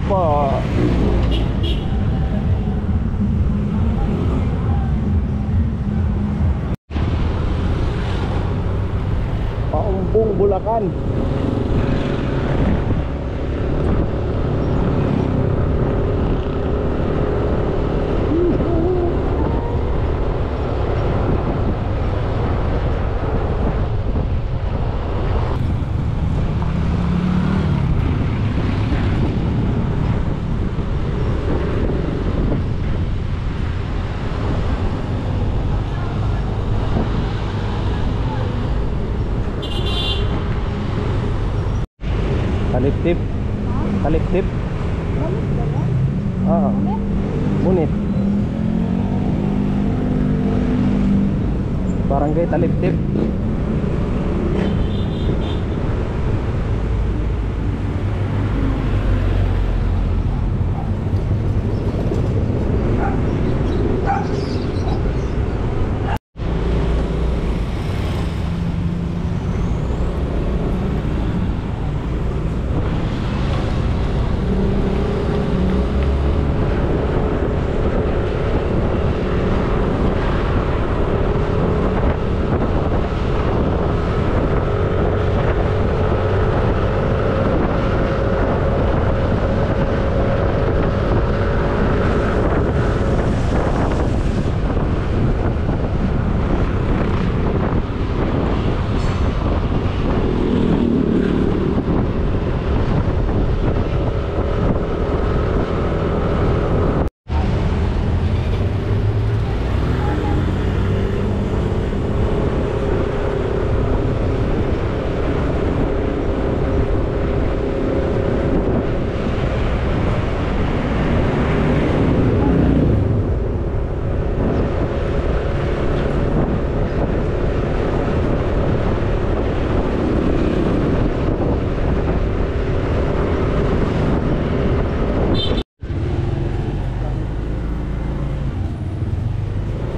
po. Paumbong Bulacan. Taliktip. Taliktip. Oo. Ngunit Barangay Taliktip.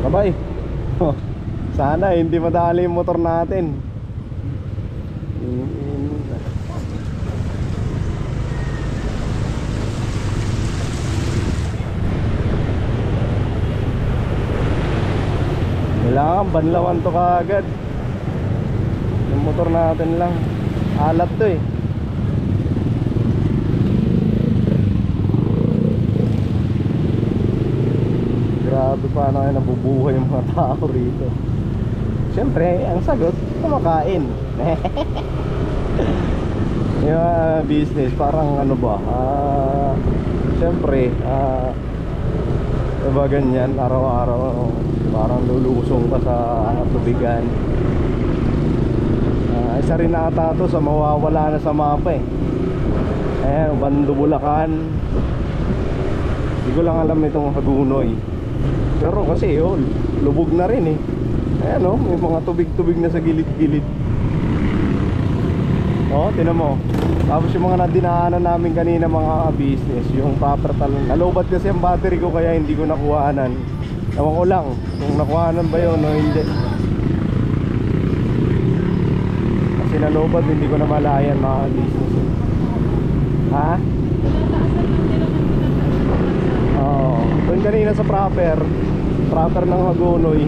Babay. Sana hindi madali yung motor natin. Kailangan banlawan to kaagad. Yung motor natin lang. Alat to eh. Grabe, paano kaya nabubuhay yung mga tao rito. Siyempre, ang sagot, kumakain. Yung business, parang ano ba, siyempre, diba ganyan, araw-araw, parang lulusong ka sa tubigan. Isa rin na ata to sa mawawala na sa mapa eh. Ayan, Bando Bulacan. Hindi ko lang alam itong Hagunoy. Pero kasi lubog na rin eh. Ayan may mga tubig-tubig na sa gilid-gilid. Tinan mo. Tapos yung mga nadinaanan namin kanina mga business, yung proper talon. Nalobat kasi ang battery ko kaya hindi ko nakuhaanan. Ewan ko lang kung nakuhaanan ba yun o hindi. Kasi nalobat, hindi ko na malayan mga business. Ha? Doon kanina sa proper ng Hagunoy,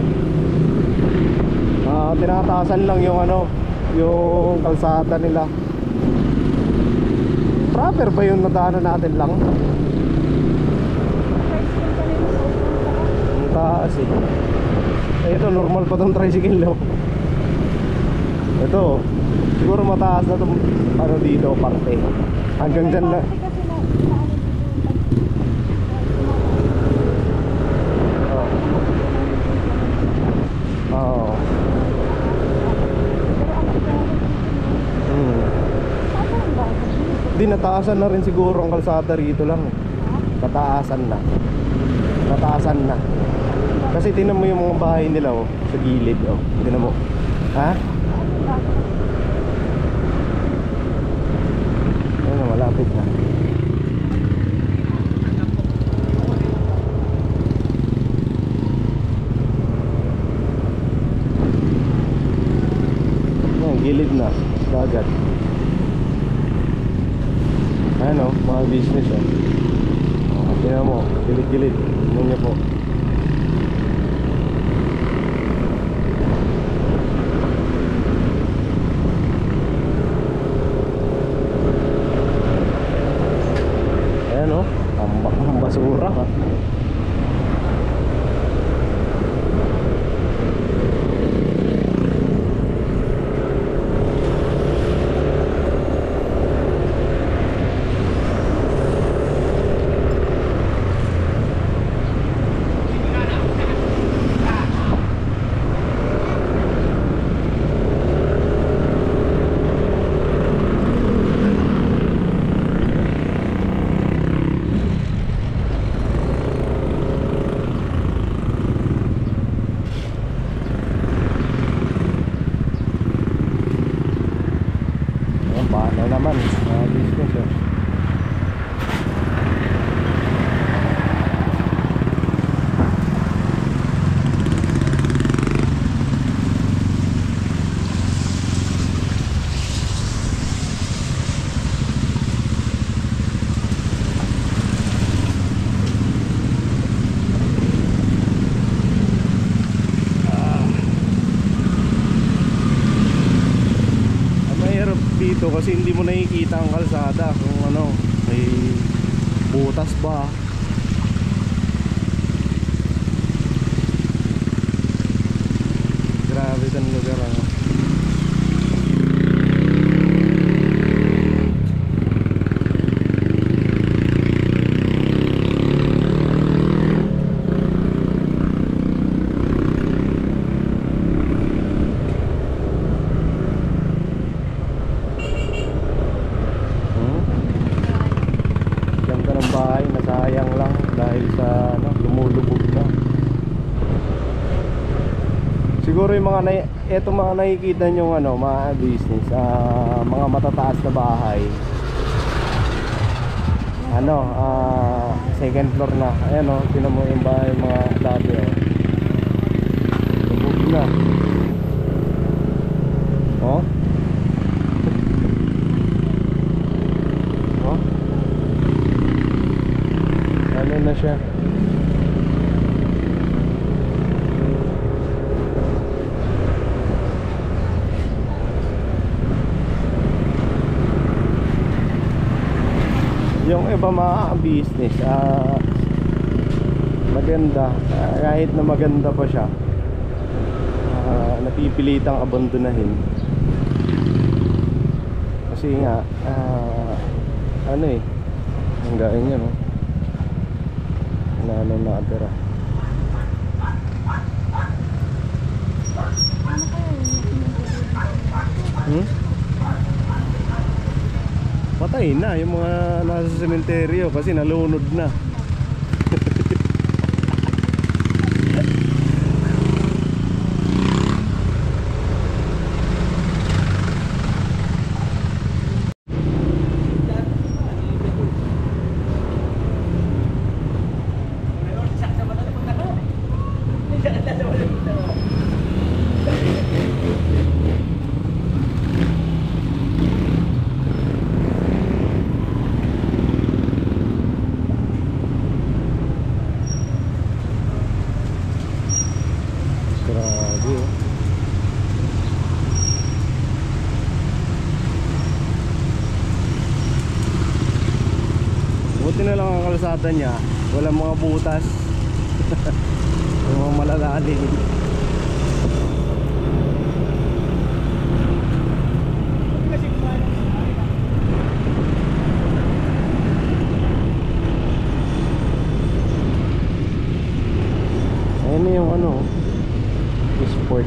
tinatasan lang yung yung kalsada nila. Proper ba yung nadaanan natin lang? Ang taas eh. Ito normal pa tong tricycle Ito siguro mataas na itong dito parte. Hanggang dyan na. Di nataasan na rin siguro ang kalsada rito lang. Nataasan na. Kasi tingnan mo yung mga bahay nila sa gilid tingnan mo. Ha? Ayun, malapit na. Ayun, gilid na dagat. Ano, mga business oh. Tingnan mo, gilid-gilid. Tingnan niyo po. Ayan oh, tambak ng basura ha. Paano naman business eh. Dito kasi hindi mo nakikita ang kalsada kung ano, may butas ba. Grabe itong lugar ano. Nasayang lang dahil sa ano, lumulubog na. Siguro yung mga eto mga nakikita nyo ano, mga business, mga matataas na bahay. Ano, second floor na. Ayan oh, tinan mo yung bahay mga dati oh. Lubog na. Oh. Ano na siya? Yung iba mga business maganda, kahit na maganda pa siya, napipilitang abandonahin kasi nga ano eh, hanggain niya no, ano nakatira. Patay na yung mga nasa sementeryo kasi nalunod na. Buti na lang ang kalsada niya, walang mga butas. Yung mga malalalim. Ayan yung ano, sport.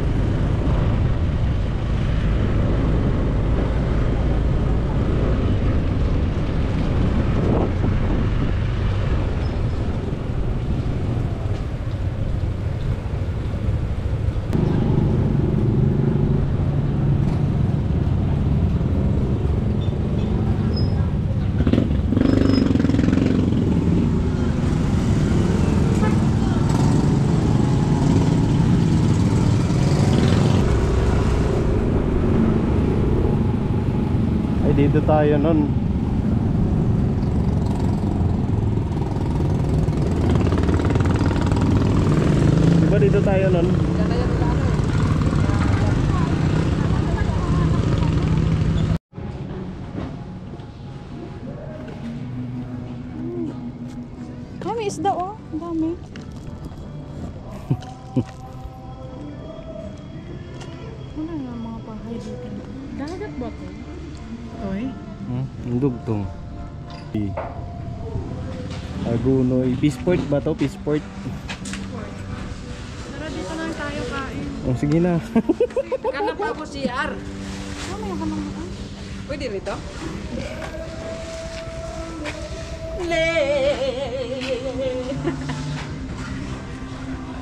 Dito tayo nun. tayo nun? Dami isda oh, dami. Wala nga mga pahay dito. Dagat ba ito? Oy. Ang dugtong. Agunoy. Peaceport ba to? Peaceport? Tara dito lang tayo kain. Oh, sige na. Kanap ako CR. Mamaya ka lang ba? Pwede rito?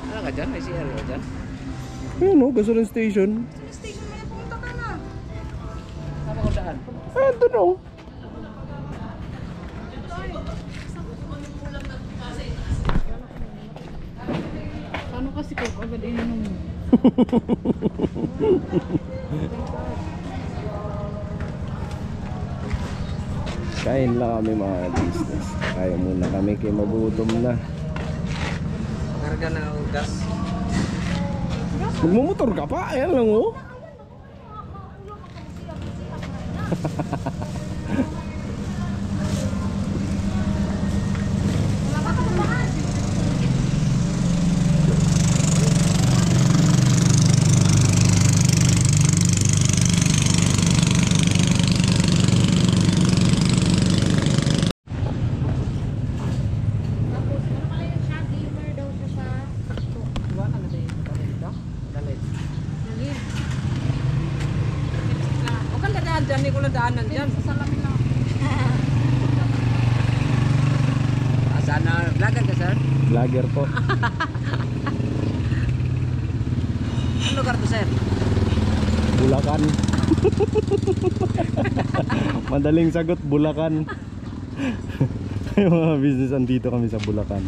Ano ka dyan? May CR ka dyan? Ayun o, gasoline station. Station mo na punta ka na. Saan ako daan? Ah, doon o. Paano kasi kung agad ininom mo? Kain lang kami mga business. Kaya muna kami kay magutom na. Karga na ako gas. Magmumotor ka pa? Ayan lang o. Diba na natin yung dito? Dalit. Huwag kang dadaan dyan. Hindi ko na daanan dyan. Salamin lang. Sana vlogger ka sir? Vlogger po. Ano lugar to sir? Bulacan. Madaling sagot, Bulacan. Yung mga business andito kami sa Bulacan.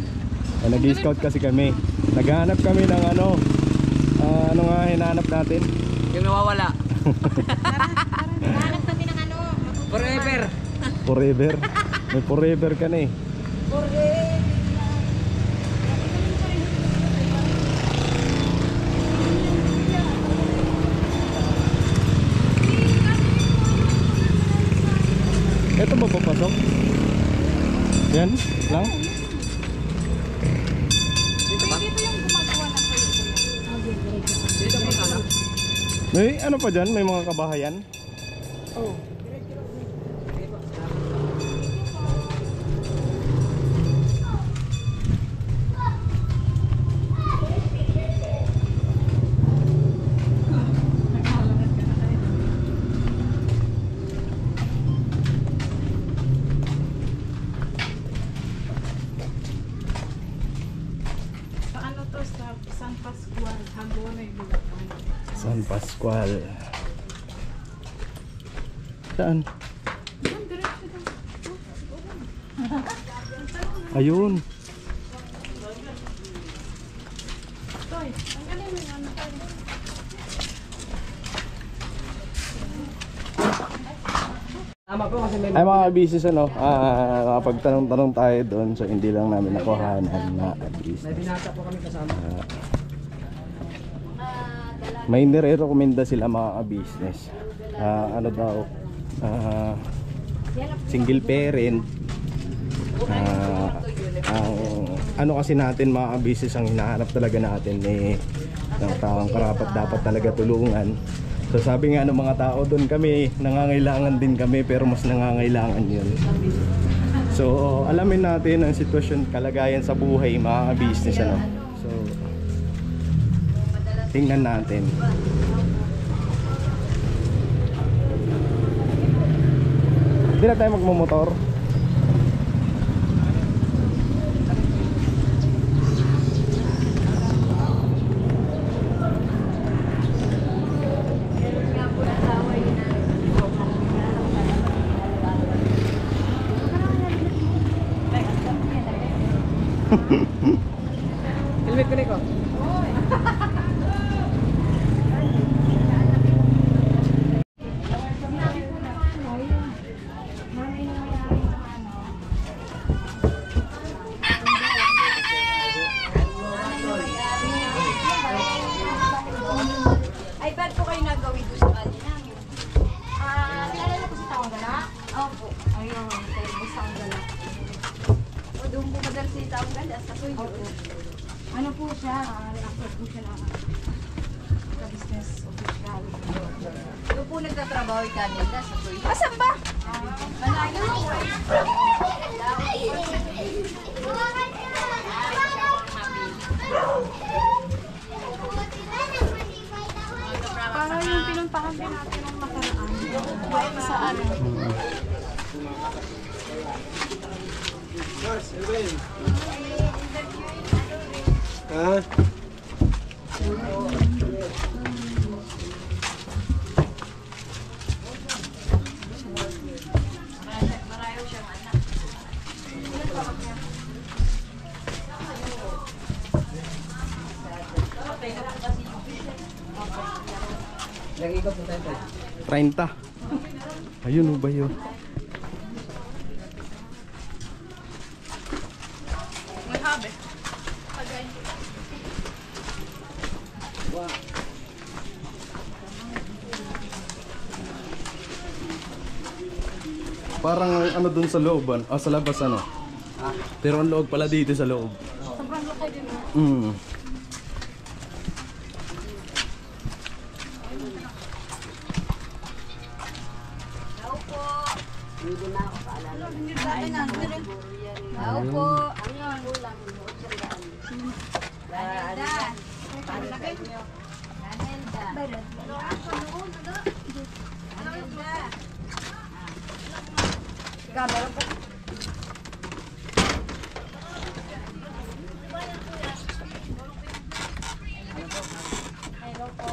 Nag-scout kasi kami. Naghahanap kami ng ano. Ano nga hinahanap natin? Yung nawawala. Hanap kami ng ano. Forever. Forever. May forever ka na eh. Ito ba papasok? Yan lang? Dito ba? Dito yung gumagawa ng kayo. Dito ba sana? May ano pa dyan? May mga kabahayan? Oh. Ano to sa San Pascual, Hagonoy, Bulacan. San Pascual. Saan? Yan, diretso lang. Ayun. Toy, ang galing mo yung ano tayo. Tama po kasi may Ay mga business ano, nakapagtanong-tanong tayo doon, so hindi lang namin nakuhanan na may business. binasa po kami kasama. May nire-recommenda sila mga business. Ano daw, single parent. Ang ano kasi natin mga business, ang hinahanap talaga natin eh ng taong karapat dapat talaga tulungan. So sabi nga ng mga tao doon, kami nangangailangan din kami, pero mas nangangailangan yun. So alamin natin ang sitwasyon, kalagayan sa buhay mga business ano. So tingnan natin. Hindi na tayo magmumotor. Helmet ko niko. doon po madalasita ang ganda sa tuyo. Ano po siya? Ako po siya na business official. Doon po nagtatrabaho yung kanila sa tuyo. Asan ba? Malayo po eh. Para yung pinuntahan din natin ng nakaraan. Sa ano? Ha? Lagi ko po tayo. 30. Ayun ba yun? May habe. Parang ano dun sa looban, sa labas ano. Pero ang loob pala dito sa loob. Sobrang laki din. Mm. Tao po. Ayun. Ganelda. Ganelda. Camera po. Hello po.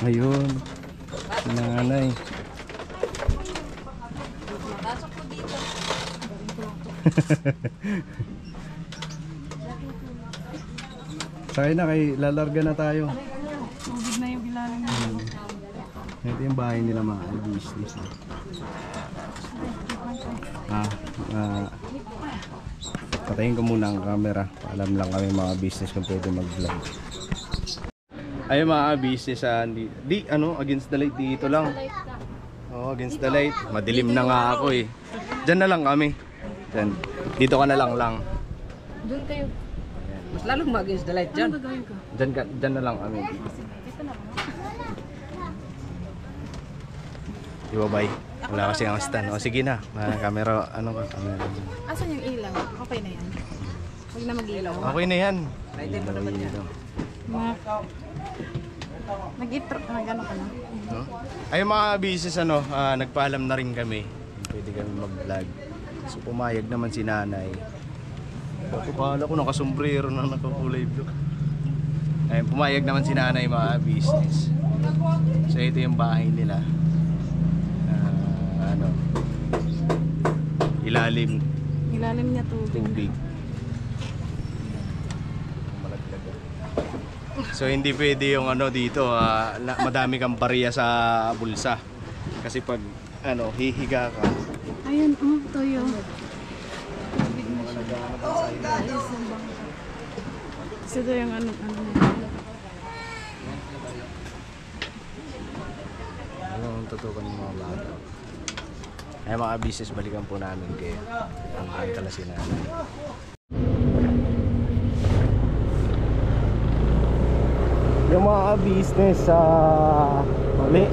Ayun. Nanay. Pasok po dito. Sakay na kay lalarga na tayo. Tubig na yung ilalim na. Ito yung bahay nila mga business. Patayin ko muna ang camera. Alam lang kami mga business kung pwede mag-vlog. Ayun mga business, against the light dito lang. Oh, against the light. Madilim na nga ako eh. Diyan na lang kami. Diyan. Dito ka na lang. Doon kayo. Mas lalong mag-against the light dyan. Ano gagawin ko? Diyan na lang kami. Ito na. Di ba, bye? Wala kasi ang stand. O sige na. Camera, camera. Asan yung ilaw? Okay na yan. Huwag na mag-ilaw. Okay na yan. Lightin mo naman yan. Nag-ano ka na? No? Ay mga business nagpaalam na rin kami. Pwede kami mag-vlog. So pumayag naman si nanay. Kala ko nakasombrero na nakakulay blue. Ayun, pumayag naman si nanay mga business. So ito yung bahay nila. Ilalim Ilalim niya tubig. tubig. So hindi pwede yung dito, madami kang bariya sa bulsa. Kasi pag hihiga ka, Ayun, tuyo. Tubig na siya. Kasi ito yung ano. ang tutukan ng mga bata. Ay mga business, balikan po namin kayo. Ang kalasin namin. Yung mga business ulit.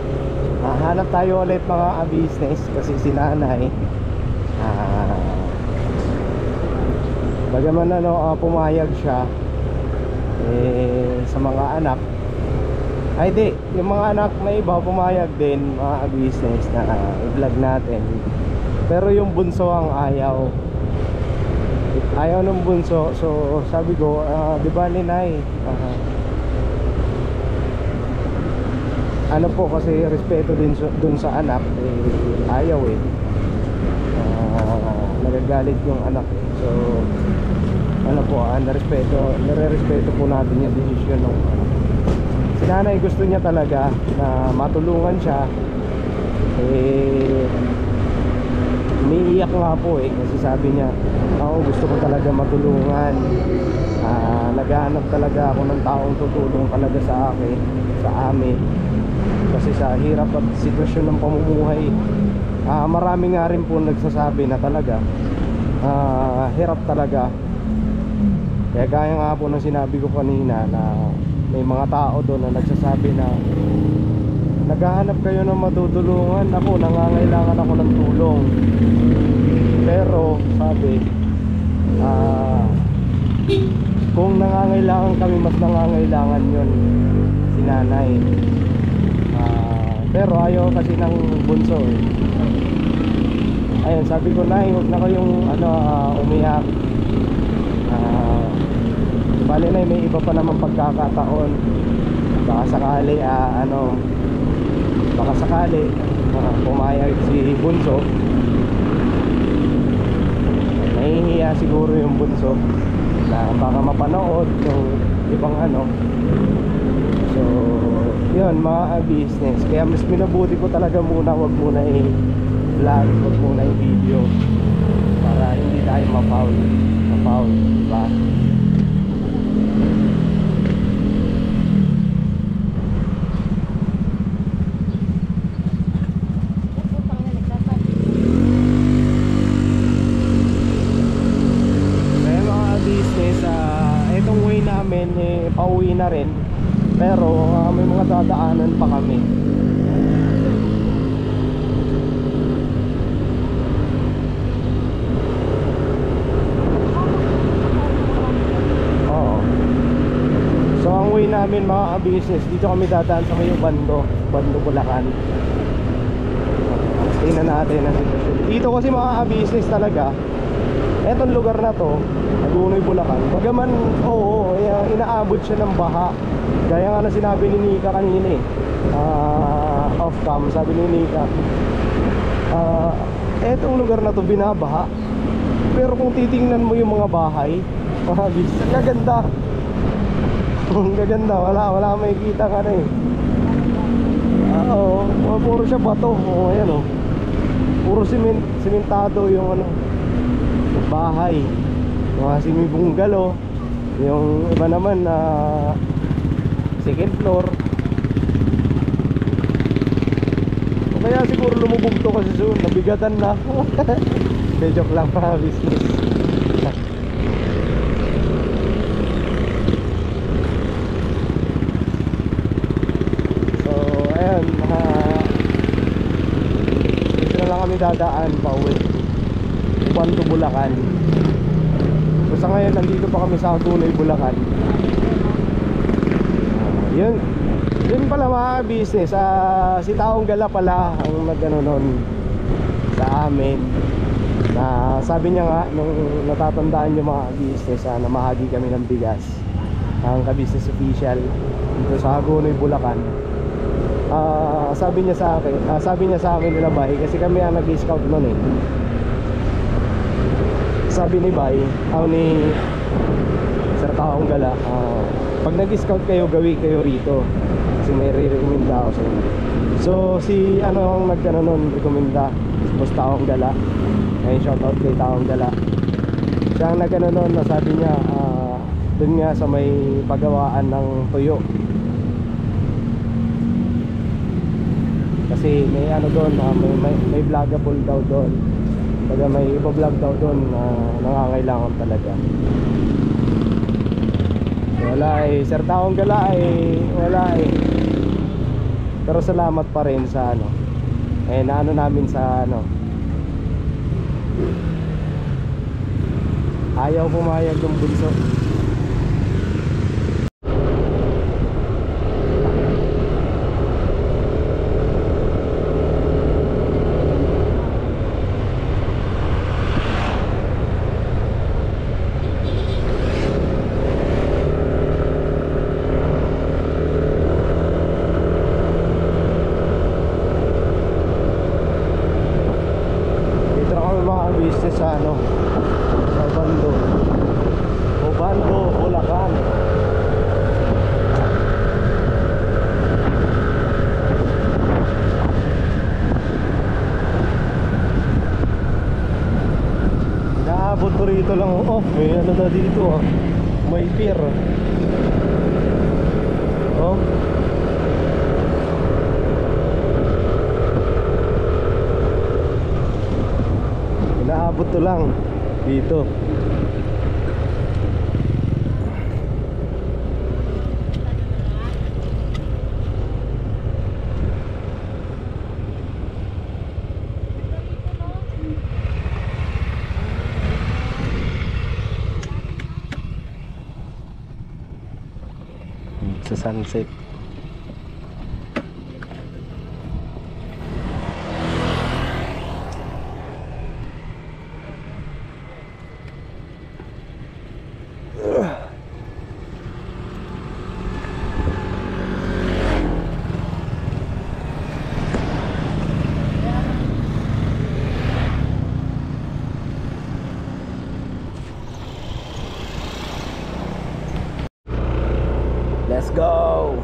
Hanap tayo ulit mga business kasi si nanay bagaman pumayag siya sa mga anak. Ay di, yung mga anak na iba pumayag din mga business na i-vlog natin. Pero yung bunso ang ayaw ng bunso. So sabi ko, di ba ninay, ano po kasi respeto din dun sa anak, ayaw nagagalit yung anak so nire-respeto po natin yung desisyon ng si nanay. Gusto niya talaga na matulungan siya, umiiyak nga po kasi sabi niya, gusto ko talaga matulungan, naghahanap talaga ako ng taong tutulong talaga sa akin, sa amin, kasi sa hirap at sitwasyon ng pamumuhay. Marami nga rin po nagsasabi na talaga hirap talaga. Kaya gaya nga po ng sinabi ko kanina na may mga tao doon na nagsasabi na naghahanap kayo ng matutulungan. Ako, nangangailangan ako ng tulong. Pero sabi, kung nangangailangan kami, mas nangangailangan yun si nanay. Pero ayaw kasi ng bunso eh. Ayun, sabi ko, nay, huwag na kayong umiyak. Bali na, may iba pa naman pagkakataon. Baka sakali baka sakali pumayag si bunso, nahihiya siguro yung bunso na baka mapanood yung ibang so yun, mga business. Kaya mas minabuti ko talaga muna, wag muna i-vlog, wag muna i-video para hindi tayo ma-foul, diba? Kaya mga business, itong way namin pauwi na rin, pero may mga dadaanan pa kami. Oo. So ang way namin mga business, dito kami dadaan sa may Bando, Bulacan. Tingnan natin ang sitwasyon. Dito kasi mga business talaga, etong lugar na to, Hagonoy, Bulacan, bagaman inaabot siya ng baha. Gaya nga na sinabi ni Nika kanina off cam, sabi ni Nika, etong lugar na to binabaha. Pero kung titingnan mo yung mga bahay, mga business, ang gaganda. Ang gaganda, wala makikita ka na eh. Puro siya bato. Ayan puro simentado yung bahay. Mga simibunggal yung iba naman second floor. O kaya siguro lumubog to kasi soon, nabigatan na. Joke lang, para business. So ayan, dito na lang kami dadaan pauwi, Bando, Bulacan. So sa ngayon nandito pa kami sa Hagonoy, Bulacan. Yun pala mga business, si Taong Gala pala ang nagano nun sa amin, na sabi niya nga nung natatandaan yung mga business, namahagi kami ng bigas, ang ka-business official dito sa Hagonoy, Bulacan. Sabi niya sa akin nila Bay, kasi kami ang nag-scout nun eh. Sabi ni Bay, ni Sir Taong Gala, pag nag-scout kayo, gawi kayo rito kasi may re-recommenda ako sa inyo. So si ang nagkano nun, rekomenda, si Boss Taong Gala. Ngayon shoutout kay Taong Gala. Siya ang nagkano nun, sabi niya dun nga sa may paggawaan ng tuyo, kasi may doon, may vlogable daw doon. Baga may iba-vlog daw doon na nangangailangan talaga. Wala Sir Taong Gala wala pero salamat pa rin sa naano namin sa ayaw pumayag ng bunso. Sa Bando, Bulacan. Naabot ko rito lang. May na dito may pier. Inaabot to lang. dito. Sa sunset. Let's go.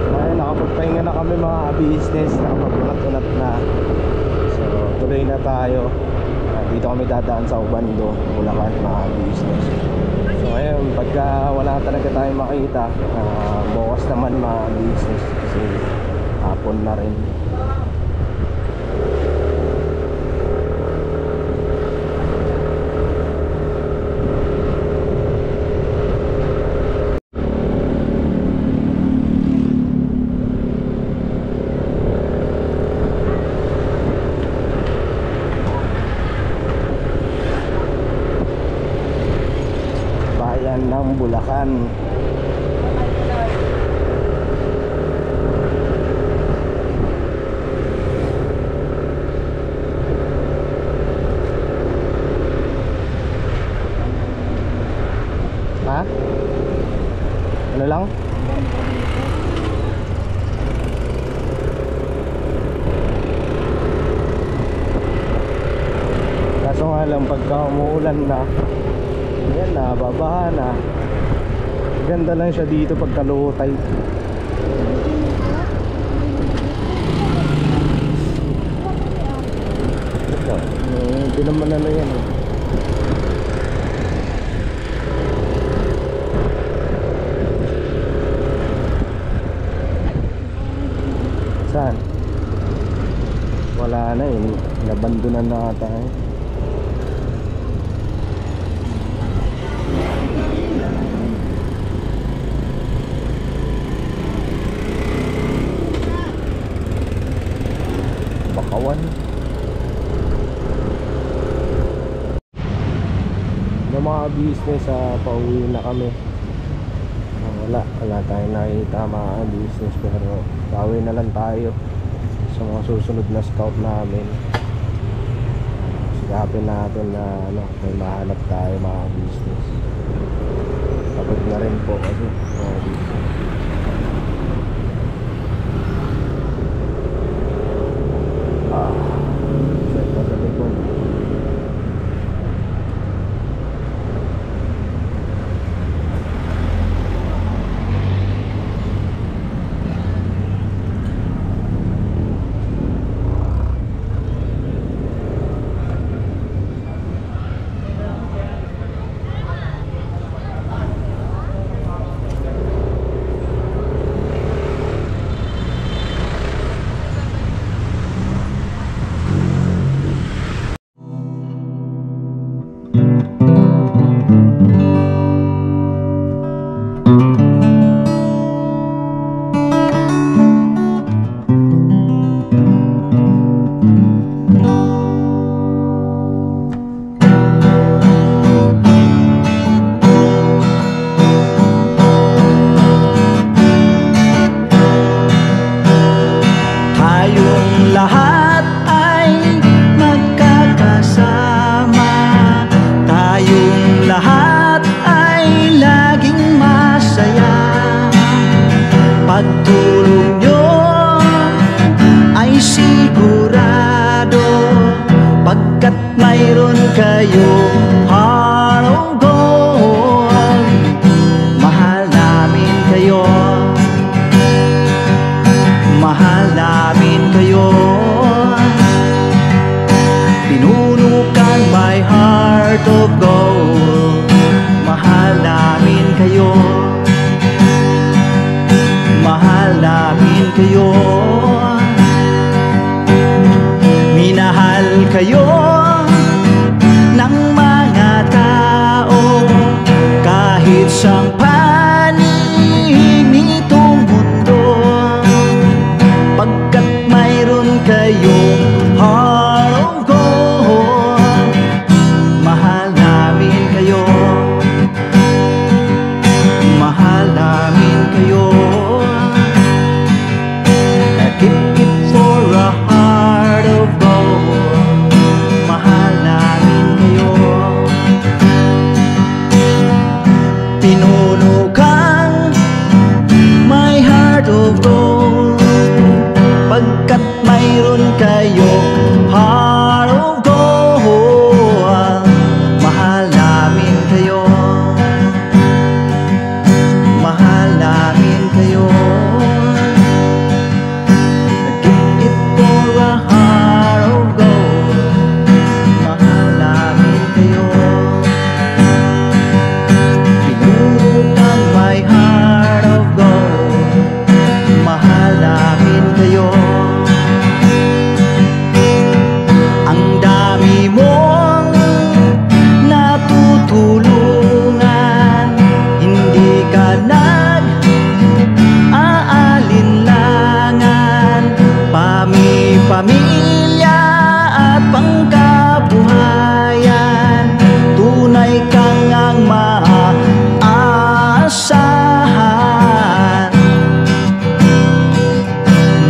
Ngayon nakapagpahinga na kami mga business, nakapag-unat-unat na. So tuloy na tayo. Dito kami dadaan sa Ubando, Bulacan, mga business. So ngayon pagka wala talaga tayong makita, bukas naman mga business kasi hapon na rin. Ng Bulacan. Ha? Ano lang? Kaso nga lang pagka umuulan na, yan na, babaha na. Ganda lang siya dito pagka low tide. Hindi naman ano yan eh. Saan? Wala na eh, nabandunan na ata eh. Bakawan. Yung mga business, pauwi na kami. Wala tayong nakita mga business, pero pauwi na lang tayo sa mga susunod na scout namin. Sigapin natin na may mahanap tayo mga business. Pagod na rin po kasi mga business. Set pa sa likod. kayo, minahal kayo ng mga tao, kahit siyang panig nitong mundo, pagkat mayroon kayong heart of gold. Mahal namin kayo, mahal namin kayo. Keep it for a heart of gold. Mahal namin kayo. Pinuno kang my heart of gold, pagkat mayroon kayo heart of gold. Mahal namin kayo, mahal namin kayo. Keep it for a heart of gold. Mahal namin kayo. Pinuno kang my heart of gold. Mahal namin kayo. Ang dami mong natutulungan, hindi ka nag-aalinlangan. Pamilya at pangkabuhayan, tunay kang ang maaasahan.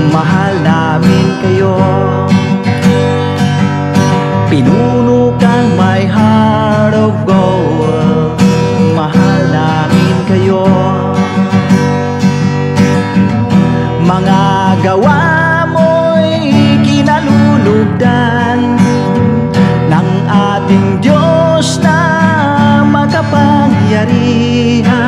Mahal namin kayo. Pinuno kang my heart of gold. Mahal namin kayo. Mga gawa mo'y kinalulugdan ng ating Diyos na makapangyarihan.